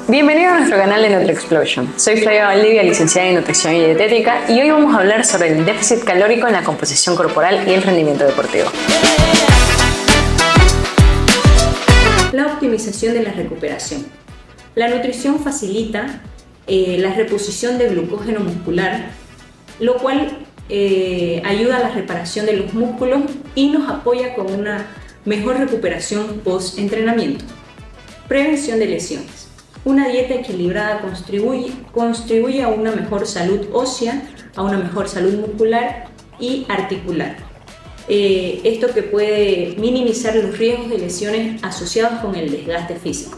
Bienvenido a nuestro canal de NutriExplosion. Soy Flavia Valdivia, licenciada en Nutrición y Dietética, y hoy vamos a hablar sobre el déficit calórico en la composición corporal y el rendimiento deportivo. La optimización de la recuperación. La nutrición facilita la reposición de glucógeno muscular, lo cual ayuda a la reparación de los músculos y nos apoya con una mejor recuperación post-entrenamiento. Prevención de lesiones. Una dieta equilibrada contribuye a una mejor salud ósea, a una mejor salud muscular y articular. Esto que puede minimizar los riesgos de lesiones asociados con el desgaste físico.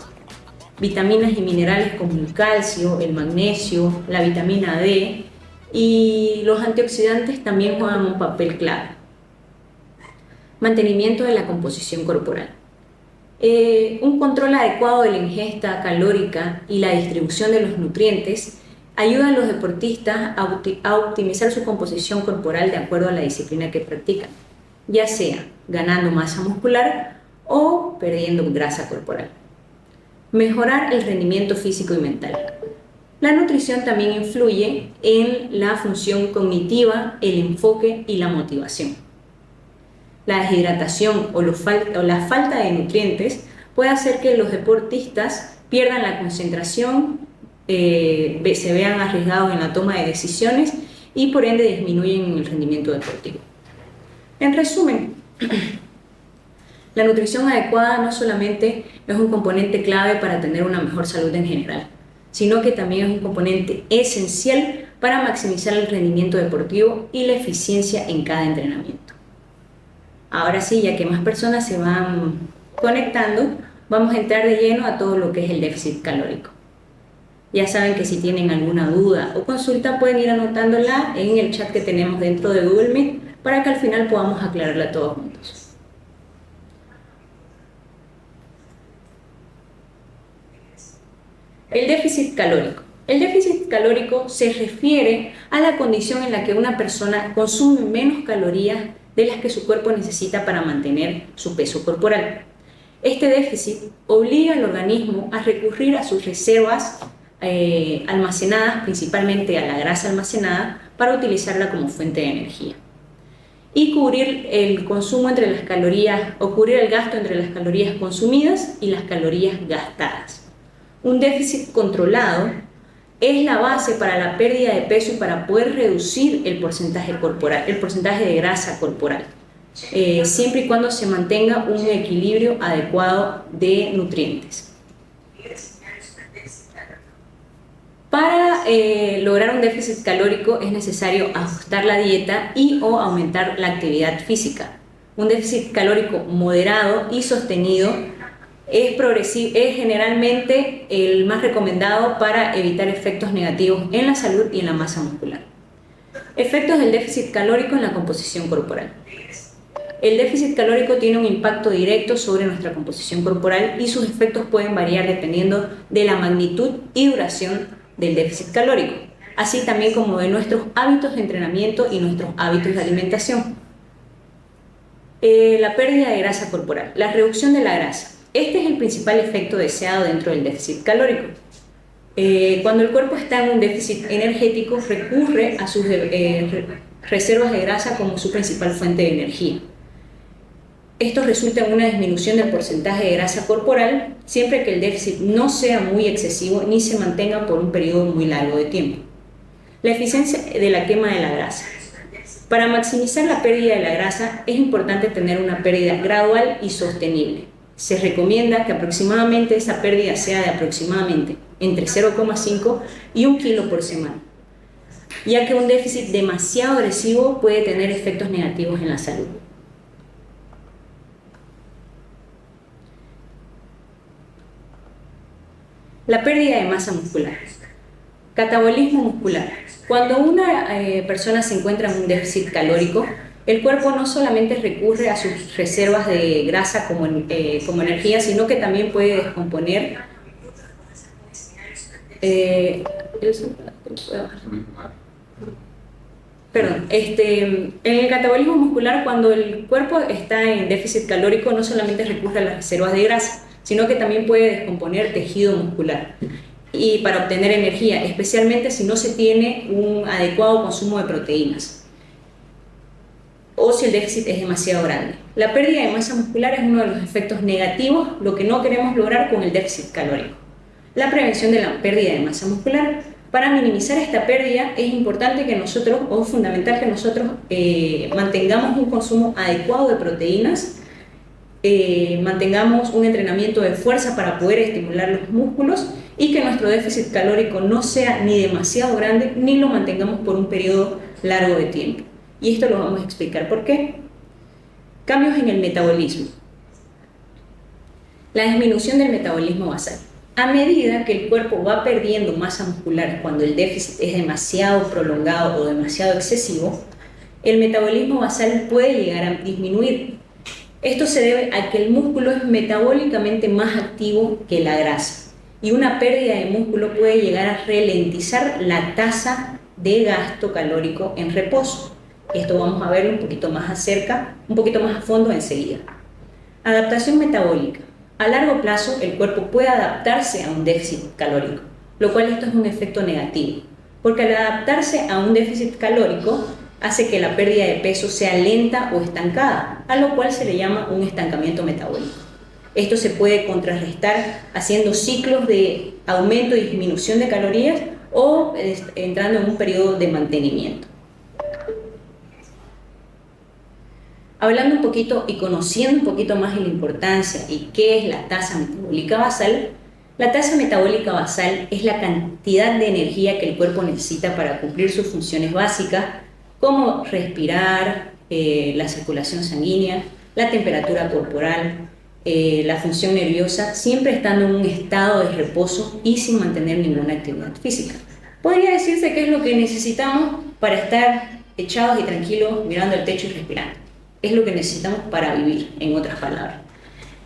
Vitaminas y minerales como el calcio, el magnesio, la vitamina D y los antioxidantes también juegan un papel clave. Mantenimiento de la composición corporal. Un control adecuado de la ingesta calórica y la distribución de los nutrientes ayuda a los deportistas a optimizar su composición corporal de acuerdo a la disciplina que practican, ya sea ganando masa muscular o perdiendo grasa corporal. Mejorar el rendimiento físico y mental. La nutrición también influye en la función cognitiva, el enfoque y la motivación. La deshidratación o la falta de nutrientes puede hacer que los deportistas pierdan la concentración, se vean arriesgados en la toma de decisiones y por ende disminuyen el rendimiento deportivo. En resumen, la nutrición adecuada no solamente es un componente clave para tener una mejor salud en general, sino que también es un componente esencial para maximizar el rendimiento deportivo y la eficiencia en cada entrenamiento. Ahora sí, ya que más personas se van conectando, vamos a entrar de lleno a todo lo que es el déficit calórico. Ya saben que si tienen alguna duda o consulta pueden ir anotándola en el chat que tenemos dentro de Google Meet para que al final podamos aclararla todos juntos. El déficit calórico. El déficit calórico se refiere a la condición en la que una persona consume menos calorías de las que su cuerpo necesita para mantener su peso corporal. Este déficit obliga al organismo a recurrir a sus reservas almacenadas, principalmente a la grasa almacenada, para utilizarla como fuente de energía. Y cubrir el consumo entre las calorías, o cubrir el gasto entre las calorías consumidas y las calorías gastadas. Un déficit controlado es la base para la pérdida de peso y para poder reducir el porcentaje corporal, el porcentaje de grasa corporal, siempre y cuando se mantenga un equilibrio adecuado de nutrientes. Para lograr un déficit calórico es necesario ajustar la dieta y o aumentar la actividad física. Un déficit calórico moderado y sostenido es generalmente el más recomendado para evitar efectos negativos en la salud y en la masa muscular. Efectos del déficit calórico en la composición corporal. El déficit calórico tiene un impacto directo sobre nuestra composición corporal y sus efectos pueden variar dependiendo de la magnitud y duración del déficit calórico, así también como de nuestros hábitos de entrenamiento y nuestros hábitos de alimentación. La pérdida de grasa corporal. La reducción de la grasa. Este es el principal efecto deseado dentro del déficit calórico. Cuando el cuerpo está en un déficit energético, recurre a sus reservas de grasa como su principal fuente de energía. Esto resulta en una disminución del porcentaje de grasa corporal, siempre que el déficit no sea muy excesivo ni se mantenga por un periodo muy largo de tiempo. La eficiencia de la quema de la grasa. Para maximizar la pérdida de la grasa, es importante tener una pérdida gradual y sostenible. Se recomienda que aproximadamente esa pérdida sea de aproximadamente entre 0,5 y 1 kilo por semana, ya que un déficit demasiado agresivo puede tener efectos negativos en la salud. La pérdida de masa muscular. Catabolismo muscular. Cuando una persona se encuentra en un déficit calórico, el cuerpo no solamente recurre a sus reservas de grasa como energía, sino que también puede descomponer en el catabolismo muscular, cuando el cuerpo está en déficit calórico, no solamente recurre a las reservas de grasa, sino que también puede descomponer tejido muscular. y para obtener energía, especialmente si no se tiene un adecuado consumo de proteínas o si el déficit es demasiado grande. La pérdida de masa muscular es uno de los efectos negativos, lo que no queremos lograr con el déficit calórico. La prevención de la pérdida de masa muscular. Para minimizar esta pérdida es importante que nosotros, o fundamental que nosotros mantengamos un consumo adecuado de proteínas, mantengamos un entrenamiento de fuerza para poder estimular los músculos y que nuestro déficit calórico no sea ni demasiado grande ni lo mantengamos por un periodo largo de tiempo. Y esto lo vamos a explicar por qué. Cambios en el metabolismo. La disminución del metabolismo basal. A medida que el cuerpo va perdiendo masa muscular cuando el déficit es demasiado prolongado o demasiado excesivo, el metabolismo basal puede llegar a disminuir. Esto se debe a que el músculo es metabólicamente más activo que la grasa y una pérdida de músculo puede llegar a ralentizar la tasa de gasto calórico en reposo. Esto vamos a verlo un poquito más a fondo enseguida. Adaptación metabólica. A largo plazo, el cuerpo puede adaptarse a un déficit calórico, lo cual esto es un efecto negativo, porque al adaptarse a un déficit calórico hace que la pérdida de peso sea lenta o estancada, a lo cual se le llama un estancamiento metabólico. Esto se puede contrarrestar haciendo ciclos de aumento y disminución de calorías o entrando en un periodo de mantenimiento. Hablando un poquito y conociendo un poquito más de la importancia y qué es la tasa metabólica basal, la tasa metabólica basal es la cantidad de energía que el cuerpo necesita para cumplir sus funciones básicas, como respirar, la circulación sanguínea, la temperatura corporal, la función nerviosa, siempre estando en un estado de reposo y sin mantener ninguna actividad física. Podría decirse que es lo que necesitamos para estar echados y tranquilos mirando el techo y respirando. Es lo que necesitamos para vivir, en otras palabras.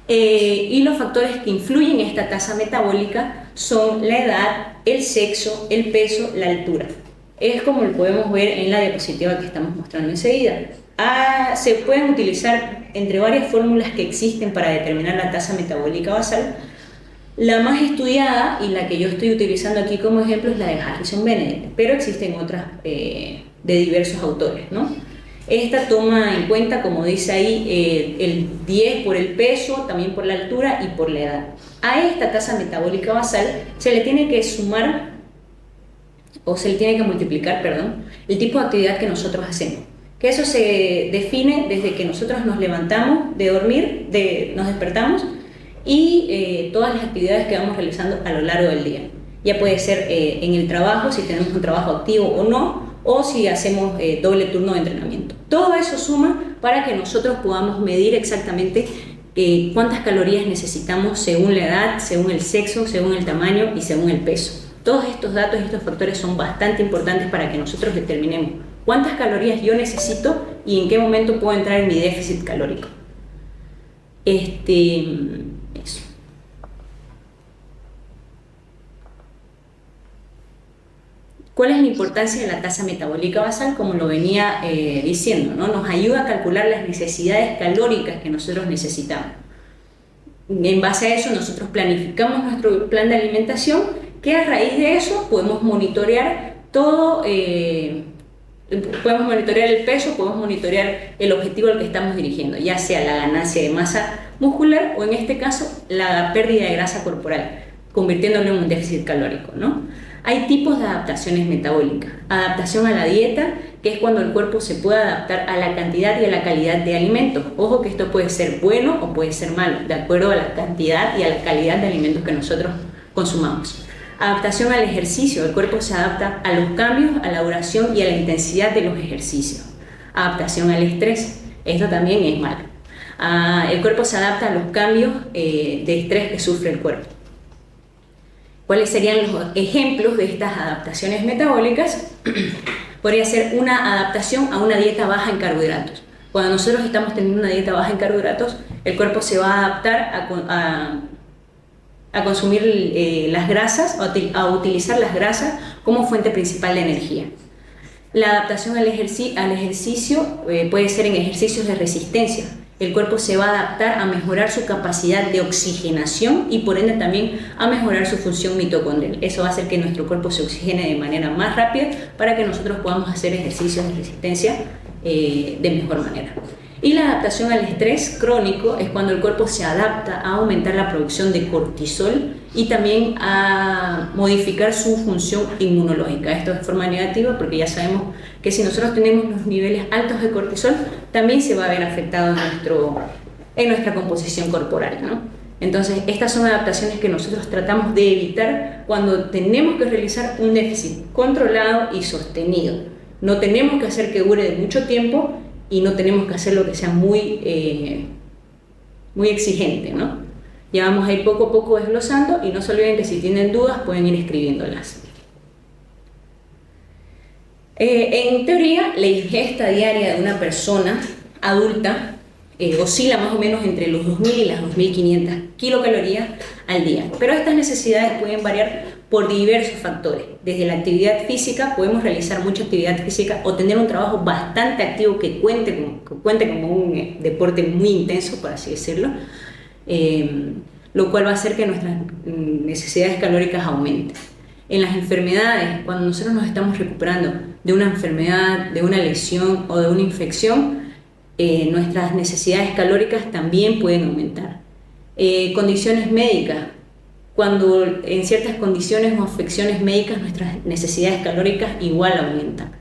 Y los factores que influyen en esta tasa metabólica son la edad, el sexo, el peso, la altura. Es como lo podemos ver en la diapositiva que estamos mostrando enseguida. Se pueden utilizar entre varias fórmulas que existen para determinar la tasa metabólica basal. La más estudiada y la que yo estoy utilizando aquí como ejemplo es la de Harrison-Benedict, pero existen otras de diversos autores, ¿no? Esta toma en cuenta, como dice ahí, el 10 por el peso, también por la altura y por la edad. A esta tasa metabólica basal se le tiene que sumar, o se le tiene que multiplicar, perdón, el tipo de actividad que nosotros hacemos. Que eso se define desde que nosotros nos levantamos de dormir, nos despertamos, y todas las actividades que vamos realizando a lo largo del día. Ya puede ser en el trabajo, si tenemos un trabajo activo o no, o si hacemos doble turno de entrenamiento. Todo eso suma para que nosotros podamos medir exactamente cuántas calorías necesitamos según la edad, según el sexo, según el tamaño y según el peso. Todos estos datos y estos factores son bastante importantes para que nosotros determinemos cuántas calorías yo necesito y en qué momento puedo entrar en mi déficit calórico. Eso. ¿Cuál es la importancia de la tasa metabólica basal? Como lo venía diciendo, ¿no? Nos ayuda a calcular las necesidades calóricas que nosotros necesitamos. En base a eso nosotros planificamos nuestro plan de alimentación, que a raíz de eso podemos monitorear todo, podemos monitorear el peso, podemos monitorear el objetivo al que estamos dirigiendo, ya sea la ganancia de masa muscular o en este caso la pérdida de grasa corporal, convirtiéndolo en un déficit calórico, ¿no? Hay tipos de adaptaciones metabólicas. Adaptación a la dieta, que es cuando el cuerpo se puede adaptar a la cantidad y a la calidad de alimentos. Ojo que esto puede ser bueno o puede ser malo, de acuerdo a la cantidad y a la calidad de alimentos que nosotros consumamos. Adaptación al ejercicio. El cuerpo se adapta a los cambios, a la duración y a la intensidad de los ejercicios. Adaptación al estrés. Esto también es malo. El cuerpo se adapta a los cambios de estrés que sufre el cuerpo. ¿Cuáles serían los ejemplos de estas adaptaciones metabólicas? Podría ser una adaptación a una dieta baja en carbohidratos. Cuando nosotros estamos teniendo una dieta baja en carbohidratos, el cuerpo se va a adaptar a consumir las grasas, a utilizar las grasas como fuente principal de energía. La adaptación al ejercicio puede ser en ejercicios de resistencia. el cuerpo se va a adaptar a mejorar su capacidad de oxigenación y por ende también a mejorar su función mitocondrial. Eso va a hacer que nuestro cuerpo se oxigene de manera más rápida para que nosotros podamos hacer ejercicios de resistencia de mejor manera. Y la adaptación al estrés crónico es cuando el cuerpo se adapta a aumentar la producción de cortisol y también a modificar su función inmunológica. Esto de forma negativa porque ya sabemos que si nosotros tenemos los niveles altos de cortisol, también se va a ver afectado en nuestra composición corporal, ¿no? Entonces, estas son adaptaciones que nosotros tratamos de evitar cuando tenemos que realizar un déficit controlado y sostenido. No tenemos que hacer que dure de mucho tiempo y no tenemos que hacer lo que sea muy exigente, ¿no? Ya vamos a ir poco a poco desglosando y no se olviden que si tienen dudas pueden ir escribiéndolas. En teoría, la ingesta diaria de una persona adulta oscila más o menos entre los 2.000 y las 2.500 kilocalorías al día, pero estas necesidades pueden variar por diversos factores. Desde la actividad física, podemos realizar mucha actividad física o tener un trabajo bastante activo que cuente como un deporte muy intenso, por así decirlo, lo cual va a hacer que nuestras necesidades calóricas aumenten. En las enfermedades, cuando nosotros nos estamos recuperando de una enfermedad, de una lesión o de una infección, nuestras necesidades calóricas también pueden aumentar. Condiciones médicas, cuando en ciertas condiciones o afecciones médicas nuestras necesidades calóricas igual aumentan.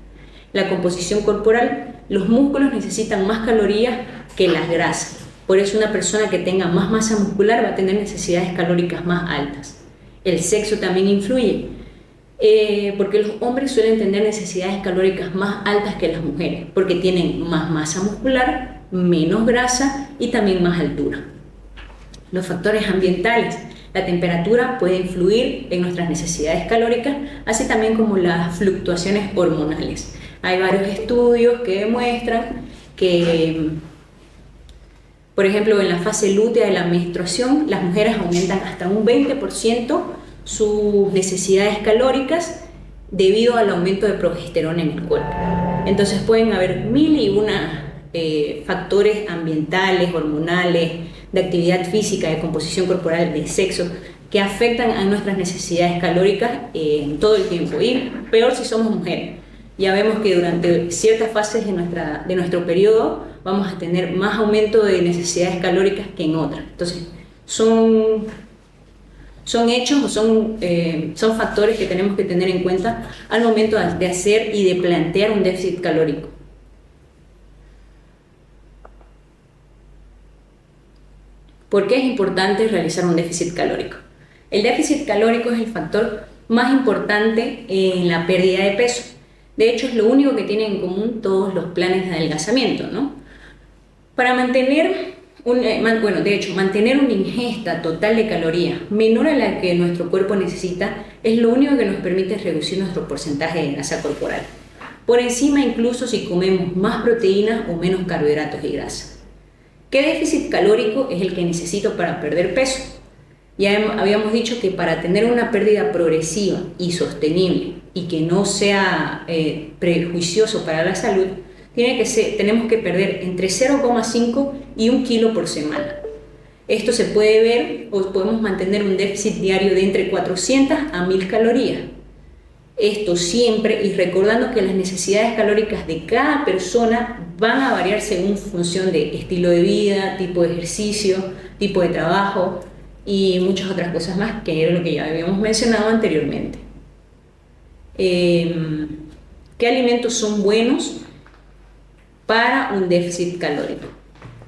La composición corporal, los músculos necesitan más calorías que las grasas. Por eso una persona que tenga más masa muscular va a tener necesidades calóricas más altas. El sexo también influye, porque los hombres suelen tener necesidades calóricas más altas que las mujeres, porque tienen más masa muscular, menos grasa y también más altura. Los factores ambientales, la temperatura puede influir en nuestras necesidades calóricas, así también como las fluctuaciones hormonales. Hay varios estudios que demuestran que, por ejemplo, en la fase lútea de la menstruación, las mujeres aumentan hasta un 20% sus necesidades calóricas debido al aumento de progesterona en el cuerpo. Entonces pueden haber mil y una factores ambientales, hormonales, de actividad física, de composición corporal, de sexo, que afectan a nuestras necesidades calóricas todo el tiempo. Y peor si somos mujeres. Ya vemos que durante ciertas fases de nuestro periodo vamos a tener más aumento de necesidades calóricas que en otras. Entonces, son hechos o son factores que tenemos que tener en cuenta al momento de hacer y de plantear un déficit calórico. ¿Por qué es importante realizar un déficit calórico? El déficit calórico es el factor más importante en la pérdida de peso. De hecho, es lo único que tienen en común todos los planes de adelgazamiento, ¿no? Para mantener una ingesta total de calorías menor a la que nuestro cuerpo necesita es lo único que nos permite reducir nuestro porcentaje de grasa corporal. Por encima incluso si comemos más proteínas o menos carbohidratos y grasa. ¿Qué déficit calórico es el que necesito para perder peso? Ya habíamos dicho que para tener una pérdida progresiva y sostenible y que no sea prejuicioso para la salud, tenemos que perder entre 0,5 y 1 kilo por semana. Esto se puede ver o podemos mantener un déficit diario de entre 400 a 1000 calorías. Esto siempre y recordando que las necesidades calóricas de cada persona van a variar según función de estilo de vida, tipo de ejercicio, tipo de trabajo y muchas otras cosas más, que era lo que ya habíamos mencionado anteriormente. ¿Qué alimentos son buenos para un déficit calórico?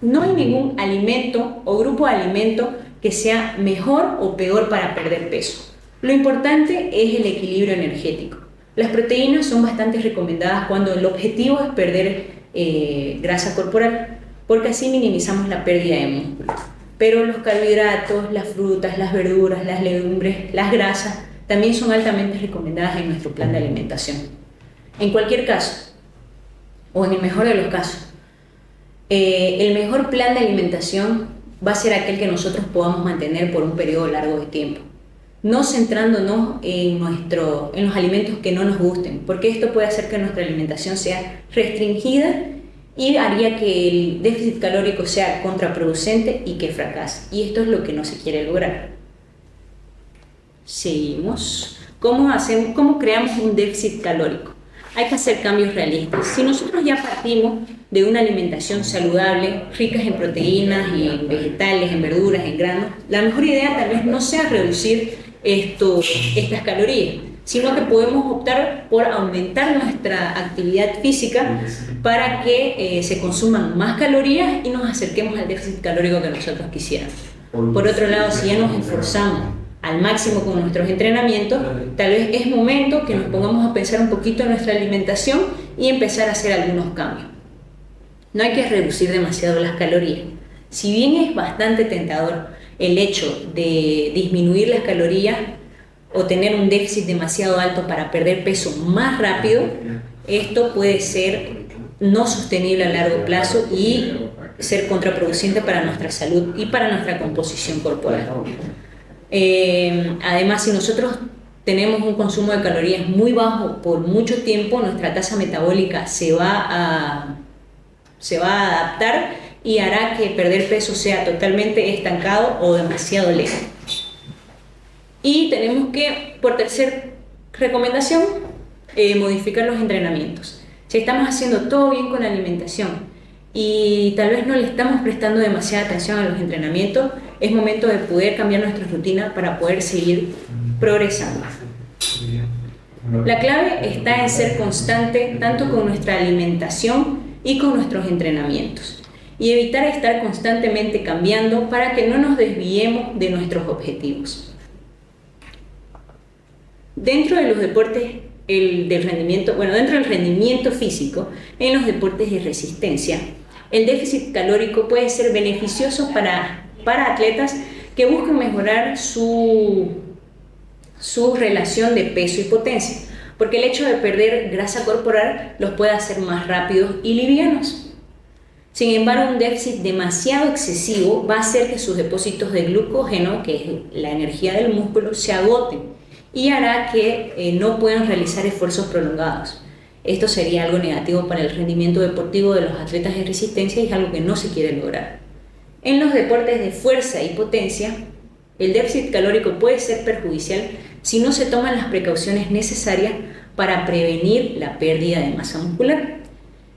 No hay ningún alimento o grupo de alimentos que sea mejor o peor para perder peso. Lo importante es el equilibrio energético. Las proteínas son bastante recomendadas cuando el objetivo es perder grasa corporal, porque así minimizamos la pérdida de músculo. Pero los carbohidratos, las frutas, las verduras, las legumbres, las grasas, también son altamente recomendadas en nuestro plan de alimentación. En cualquier caso, o en el mejor de los casos, el mejor plan de alimentación va a ser aquel que nosotros podamos mantener por un periodo largo de tiempo, no centrándonos en los alimentos que no nos gusten, porque esto puede hacer que nuestra alimentación sea restringida y haría que el déficit calórico sea contraproducente y que fracase. Y esto es lo que no se quiere lograr. Seguimos. ¿Cómo creamos un déficit calórico? Hay que hacer cambios realistas. Si nosotros ya partimos de una alimentación saludable, ricas en proteínas y en vegetales, en verduras, en granos, la mejor idea tal vez no sea reducir estas calorías, sino que podemos optar por aumentar nuestra actividad física para que se consuman más calorías y nos acerquemos al déficit calórico que nosotros quisiéramos. Por otro lado, si ya nos esforzamos al máximo con nuestros entrenamientos, tal vez es momento que nos pongamos a pensar un poquito en nuestra alimentación y empezar a hacer algunos cambios. No hay que reducir demasiado las calorías. Si bien es bastante tentador el hecho de disminuir las calorías o tener un déficit demasiado alto para perder peso más rápido, esto puede ser no sostenible a largo plazo y ser contraproducente para nuestra salud y para nuestra composición corporal. Además, si nosotros tenemos un consumo de calorías muy bajo por mucho tiempo, nuestra tasa metabólica se va a adaptar y hará que perder peso sea totalmente estancado o demasiado lento. Y tenemos que, por tercer recomendación, modificar los entrenamientos. Si estamos haciendo todo bien con la alimentación y tal vez no le estamos prestando demasiada atención a los entrenamientos, es momento de poder cambiar nuestra rutina para poder seguir progresando. La clave está en ser constante tanto con nuestra alimentación y con nuestros entrenamientos y evitar estar constantemente cambiando para que no nos desviemos de nuestros objetivos. Dentro de los deportes dentro del rendimiento físico, en los deportes de resistencia, el déficit calórico puede ser beneficioso para atletas que buscan mejorar su relación de peso y potencia, porque el hecho de perder grasa corporal los puede hacer más rápidos y livianos. Sin embargo, un déficit demasiado excesivo va a hacer que sus depósitos de glucógeno, que es la energía del músculo, se agoten y hará que no puedan realizar esfuerzos prolongados. Esto sería algo negativo para el rendimiento deportivo de los atletas de resistencia y es algo que no se quiere lograr. En los deportes de fuerza y potencia, el déficit calórico puede ser perjudicial si no se toman las precauciones necesarias para prevenir la pérdida de masa muscular.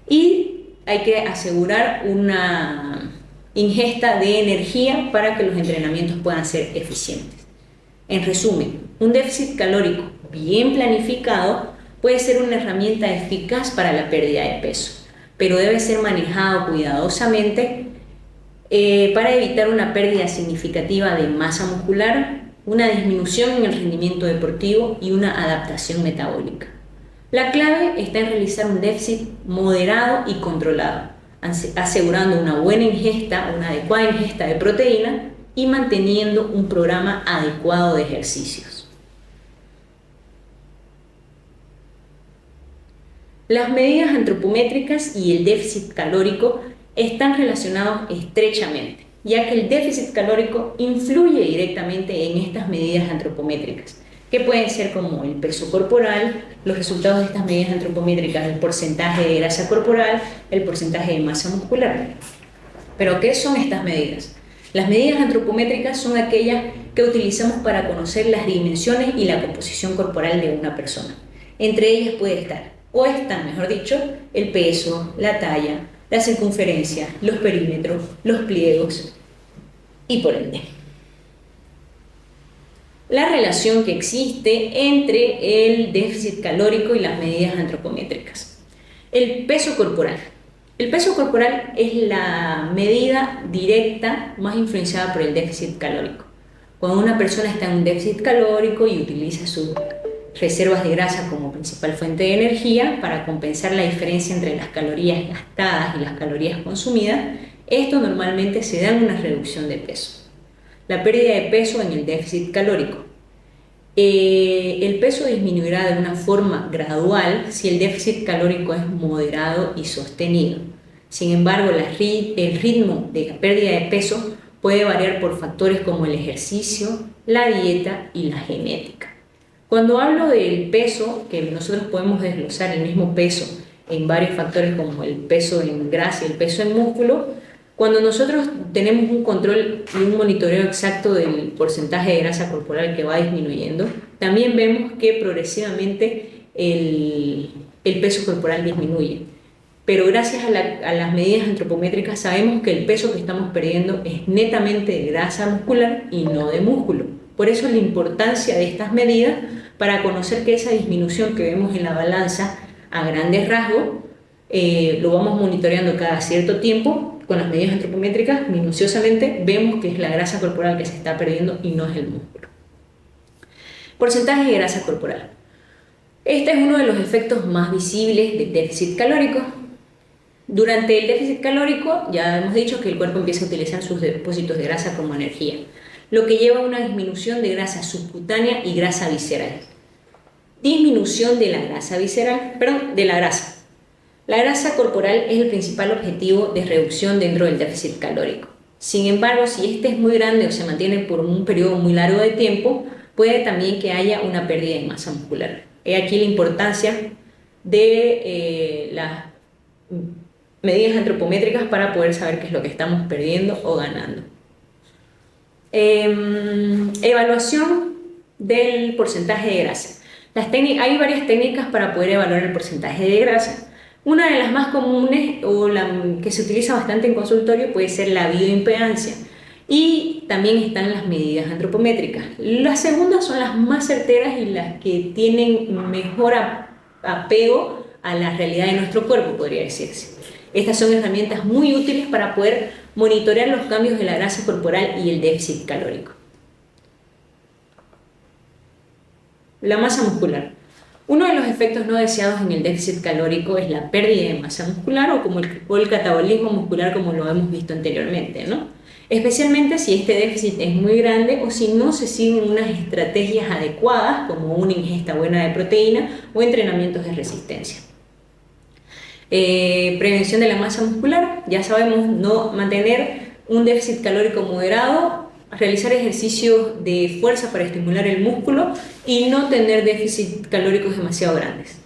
Y hay que asegurar una ingesta de energía para que los entrenamientos puedan ser eficientes. En resumen, un déficit calórico bien planificado puede ser una herramienta eficaz para la pérdida de peso, pero debe ser manejado cuidadosamente para evitar una pérdida significativa de masa muscular, una disminución en el rendimiento deportivo y una adaptación metabólica. La clave está en realizar un déficit moderado y controlado, asegurando una adecuada ingesta de proteína y manteniendo un programa adecuado de ejercicios. Las medidas antropométricas y el déficit calórico están relacionados estrechamente, ya que el déficit calórico influye directamente en estas medidas antropométricas, que pueden ser como el peso corporal, los resultados de estas medidas antropométricas, el porcentaje de grasa corporal, el porcentaje de masa muscular. ¿Pero qué son estas medidas? Las medidas antropométricas son aquellas que utilizamos para conocer las dimensiones y la composición corporal de una persona. Entre ellas están, mejor dicho, el peso, la talla, la circunferencia, los perímetros, los pliegos y por ende la relación que existe entre el déficit calórico y las medidas antropométricas. El peso corporal. El peso corporal es la medida directa más influenciada por el déficit calórico. Cuando una persona está en un déficit calórico y utiliza sus reservas de grasa como principal fuente de energía para compensar la diferencia entre las calorías gastadas y las calorías consumidas, esto normalmente se da en una reducción de peso. La pérdida de peso en el déficit calórico. El peso disminuirá de una forma gradual si el déficit calórico es moderado y sostenido. Sin embargo, el ritmo de la pérdida de peso puede variar por factores como el ejercicio, la dieta y la genética. Cuando hablo del peso, que nosotros podemos desglosar el mismo peso en varios factores como el peso en grasa y el peso en músculo. Cuando nosotros tenemos un control y un monitoreo exacto del porcentaje de grasa corporal que va disminuyendo, también vemos que progresivamente el peso corporal disminuye. Pero gracias a las medidas antropométricas sabemos que el peso que estamos perdiendo es netamente de grasa muscular y no de músculo. Por eso la importancia de estas medidas para conocer que esa disminución que vemos en la balanza a grandes rasgos lo vamos monitoreando cada cierto tiempo. Con las medidas antropométricas, minuciosamente, vemos que es la grasa corporal que se está perdiendo y no es el músculo. Porcentaje de grasa corporal. Este es uno de los efectos más visibles del déficit calórico. Durante el déficit calórico, ya hemos dicho que el cuerpo empieza a utilizar sus depósitos de grasa como energía, lo que lleva a una disminución de grasa subcutánea y grasa visceral. Disminución de la grasa visceral, de la grasa. La grasa corporal es el principal objetivo de reducción dentro del déficit calórico. Sin embargo, si este es muy grande o se mantiene por un periodo muy largo de tiempo, puede también que haya una pérdida de masa muscular. He aquí la importancia de las medidas antropométricas para poder saber qué es lo que estamos perdiendo o ganando. Evaluación del porcentaje de grasa. Hay varias técnicas para poder evaluar el porcentaje de grasa. Una de las más comunes o la que se utiliza bastante en consultorio puede ser la bioimpedancia, y también están las medidas antropométricas. Las segundas son las más certeras y las que tienen mejor apego a la realidad de nuestro cuerpo, podría decirse. Estas son herramientas muy útiles para poder monitorear los cambios de la grasa corporal y el déficit calórico. La masa muscular. Uno de los efectos no deseados en el déficit calórico es la pérdida de masa muscular o el catabolismo muscular, como lo hemos visto anteriormente, ¿no? Especialmente si este déficit es muy grande o si no se siguen unas estrategias adecuadas como una ingesta buena de proteína o entrenamientos de resistencia. Prevención de la masa muscular, ya sabemos, no mantener un déficit calórico moderado, realizar ejercicios de fuerza para estimular el músculo y no tener déficit calóricos demasiado grandes.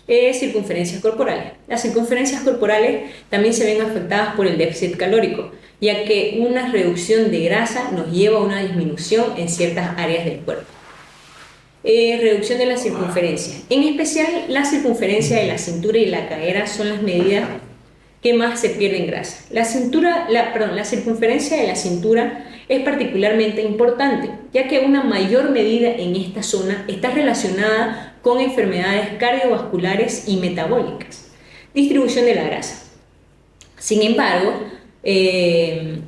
Circunferencias corporales. Las circunferencias corporales también se ven afectadas por el déficit calórico, ya que una reducción de grasa nos lleva a una disminución en ciertas áreas del cuerpo. Reducción de la circunferencia. En especial, la circunferencia de la cintura y la cadera son las medidas que más se pierde en grasa. La circunferencia de la cintura es particularmente importante, ya que una mayor medida en esta zona está relacionada con enfermedades cardiovasculares y metabólicas. Distribución de la grasa. Sin embargo, el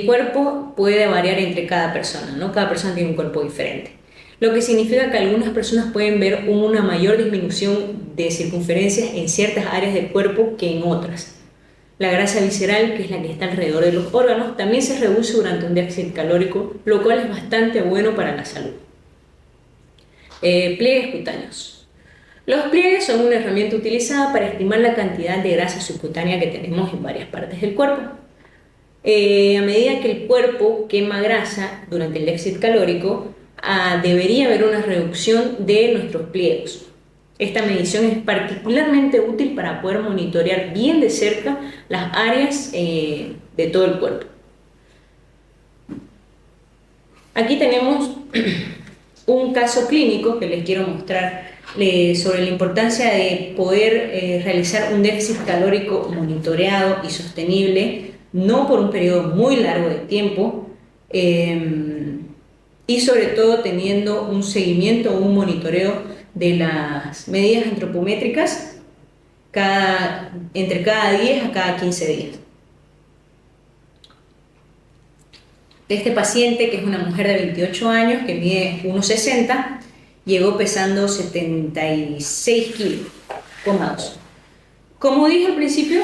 cuerpo puede variar entre cada persona, ¿no? Cada persona tiene un cuerpo diferente, lo que significa que algunas personas pueden ver una mayor disminución de circunferencias en ciertas áreas del cuerpo que en otras. La grasa visceral, que es la que está alrededor de los órganos, también se reduce durante un déficit calórico, lo cual es bastante bueno para la salud. Pliegues cutáneos. Los pliegues son una herramienta utilizada para estimar la cantidad de grasa subcutánea que tenemos en varias partes del cuerpo. A medida que el cuerpo quema grasa durante el déficit calórico, debería haber una reducción de nuestros pliegues. Esta medición es particularmente útil para poder monitorear bien de cerca las áreas de todo el cuerpo. Aquí tenemos un caso clínico que les quiero mostrar sobre la importancia de poder realizar un déficit calórico monitoreado y sostenible, no por un periodo muy largo de tiempo, y sobre todo teniendo un seguimiento o un monitoreo de las medidas antropométricas entre cada 10 a cada 15 días. Este paciente, que es una mujer de 28 años, que mide 1,60, llegó pesando 76 kilos, coma 2. Como dije al principio,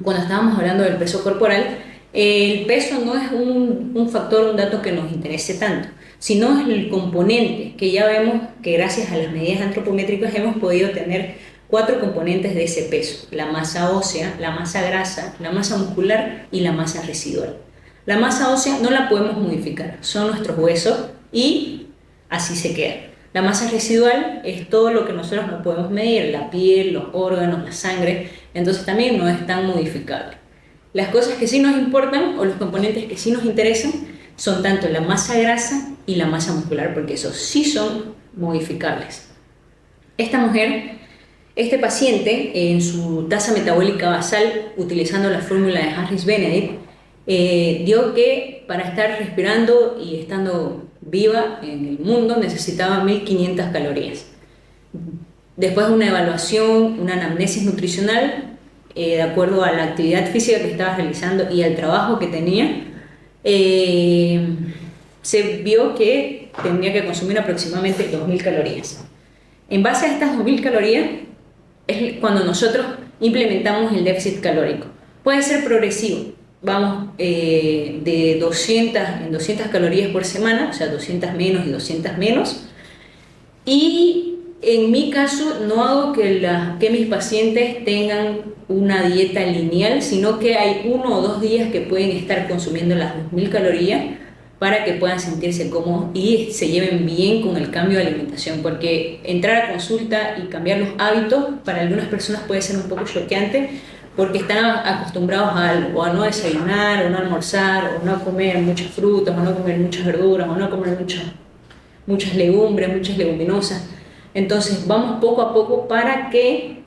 cuando estábamos hablando del peso corporal, el peso no es un factor, un dato que nos interese tanto, sino es el componente, que ya vemos que gracias a las medidas antropométricas hemos podido tener 4 componentes de ese peso: la masa ósea, la masa grasa, la masa muscular y la masa residual. La masa ósea no la podemos modificar, son nuestros huesos y así se queda. La masa residual es todo lo que nosotros no podemos medir, la piel, los órganos, la sangre, entonces también no es tan modificable. Las cosas que sí nos importan o los componentes que sí nos interesan son tanto la masa grasa y la masa muscular, porque esos sí son modificables. Esta mujer, este paciente, en su tasa metabólica basal, utilizando la fórmula de Harris-Benedict, dio que para estar respirando y estando viva en el mundo necesitaba 1500 calorías. Después de una evaluación, una anamnesis nutricional, de acuerdo a la actividad física que estaba realizando y al trabajo que tenía, se vio que tendría que consumir aproximadamente 2000 calorías. En base a estas 2000 calorías es cuando nosotros implementamos el déficit calórico. Puede ser progresivo, vamos de 200 en 200 calorías por semana, o sea, 200 menos y 200 menos. Y en mi caso no hago que mis pacientes tengan una dieta lineal, sino que hay 1 o 2 días que pueden estar consumiendo las 2000 calorías para que puedan sentirse cómodos y se lleven bien con el cambio de alimentación, porque entrar a consulta y cambiar los hábitos para algunas personas puede ser un poco choqueante, porque están acostumbrados a algo, a no desayunar, o no almorzar, o no comer muchas frutas, o no comer muchas verduras, o no comer muchas legumbres, muchas leguminosas. Entonces vamos poco a poco para que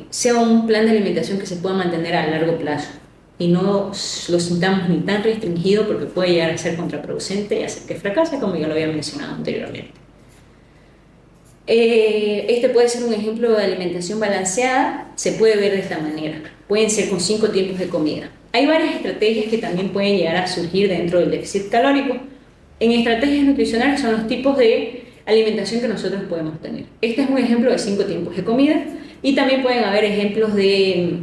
sea un plan de alimentación que se pueda mantener a largo plazo y no lo sintamos ni tan restringido, porque puede llegar a ser contraproducente y hacer que fracase, como ya lo había mencionado anteriormente. Este puede ser un ejemplo de alimentación balanceada, se puede ver de esta manera. Pueden ser con 5 tiempos de comida. Hay varias estrategias que también pueden llegar a surgir dentro del déficit calórico. En estrategias nutricionales son los tipos de alimentación que nosotros podemos tener. Este es un ejemplo de 5 tiempos de comida, y también pueden haber ejemplos de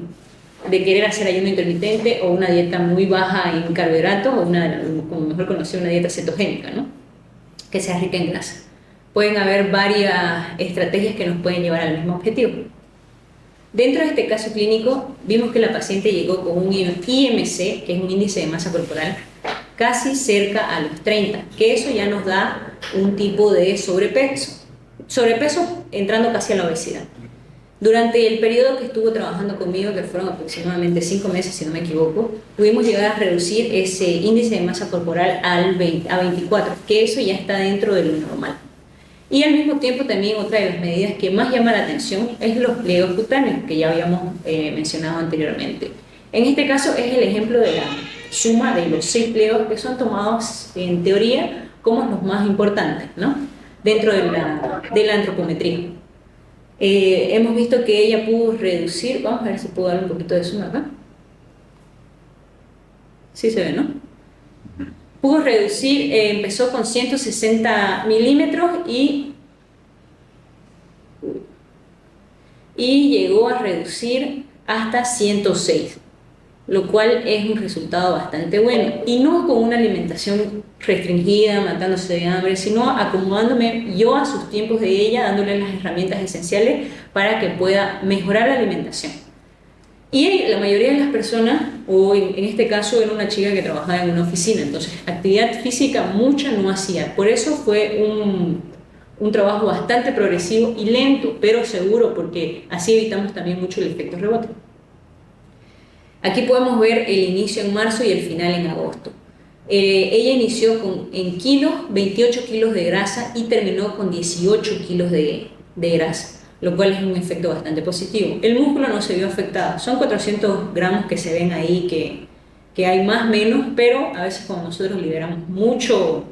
querer hacer ayuno intermitente o una dieta muy baja en carbohidratos, o como mejor conocida, una dieta cetogénica, ¿no? Que sea rica en grasa. Pueden haber varias estrategias que nos pueden llevar al mismo objetivo. Dentro de este caso clínico, vimos que la paciente llegó con un IMC, que es un índice de masa corporal, casi cerca a los 30, que eso ya nos da un tipo de sobrepeso. Sobrepeso entrando casi a la obesidad. Durante el periodo que estuvo trabajando conmigo, que fueron aproximadamente 5 meses, si no me equivoco, pudimos llegar a reducir ese índice de masa corporal a 24, que eso ya está dentro de lo normal. Y al mismo tiempo también otra de las medidas que más llama la atención es los pleos cutáneos, que ya habíamos mencionado anteriormente. En este caso es el ejemplo de la suma de los 6 pleos que son tomados en teoría como los más importantes, ¿no? Dentro de la antropometría. Hemos visto que ella pudo reducir, vamos a ver si puedo dar un poquito de zoom acá. Sí se ve, ¿no? Pudo reducir, empezó con 160 milímetros y llegó a reducir hasta 106, lo cual es un resultado bastante bueno. Y no con una alimentación restringida, matándose de hambre, sino acomodándome yo a sus tiempos de ella, dándole las herramientas esenciales para que pueda mejorar la alimentación. Y la mayoría de las personas, o en este caso era una chica que trabajaba en una oficina, entonces actividad física mucha no hacía. Por eso fue un trabajo bastante progresivo y lento, pero seguro, porque así evitamos también mucho el efecto rebote. Aquí podemos ver el inicio en marzo y el final en agosto. Ella inició en kilos, 28 kilos de grasa y terminó con 18 kilos de grasa, lo cual es un efecto bastante positivo. El músculo no se vio afectado, son 400 gramos que se ven ahí, que hay más o menos, pero a veces cuando nosotros liberamos mucho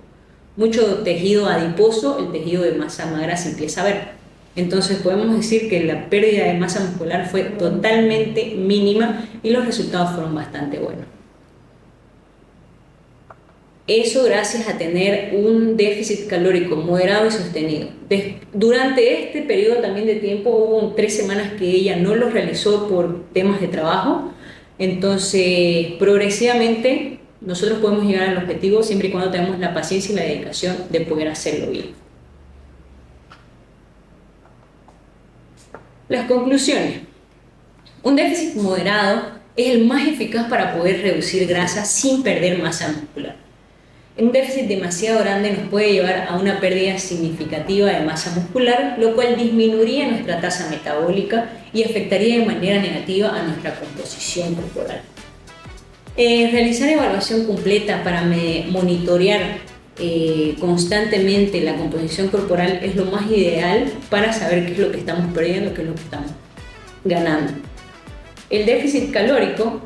tejido adiposo, el tejido de masa magra se empieza a ver. Entonces podemos decir que la pérdida de masa muscular fue totalmente mínima y los resultados fueron bastante buenos. Eso gracias a tener un déficit calórico moderado y sostenido. Durante este periodo también de tiempo hubo 3 semanas que ella no lo realizó por temas de trabajo. Entonces progresivamente nosotros podemos llegar al objetivo siempre y cuando tengamos la paciencia y la dedicación de poder hacerlo bien. Las conclusiones. Un déficit moderado es el más eficaz para poder reducir grasa sin perder masa muscular. Un déficit demasiado grande nos puede llevar a una pérdida significativa de masa muscular, lo cual disminuiría nuestra tasa metabólica y afectaría de manera negativa a nuestra composición corporal. Realizar evaluación completa para monitorear constantemente la composición corporal es lo más ideal para saber qué es lo que estamos perdiendo, qué es lo que estamos ganando. El déficit calórico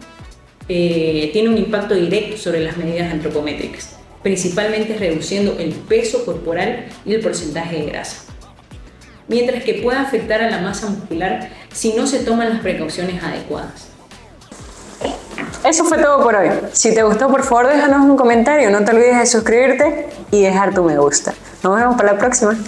tiene un impacto directo sobre las medidas antropométricas, principalmente reduciendo el peso corporal y el porcentaje de grasa, mientras que puede afectar a la masa muscular si no se toman las precauciones adecuadas. Eso fue todo por hoy. Si te gustó, por favor déjanos un comentario, no te olvides de suscribirte y dejar tu me gusta. Nos vemos para la próxima.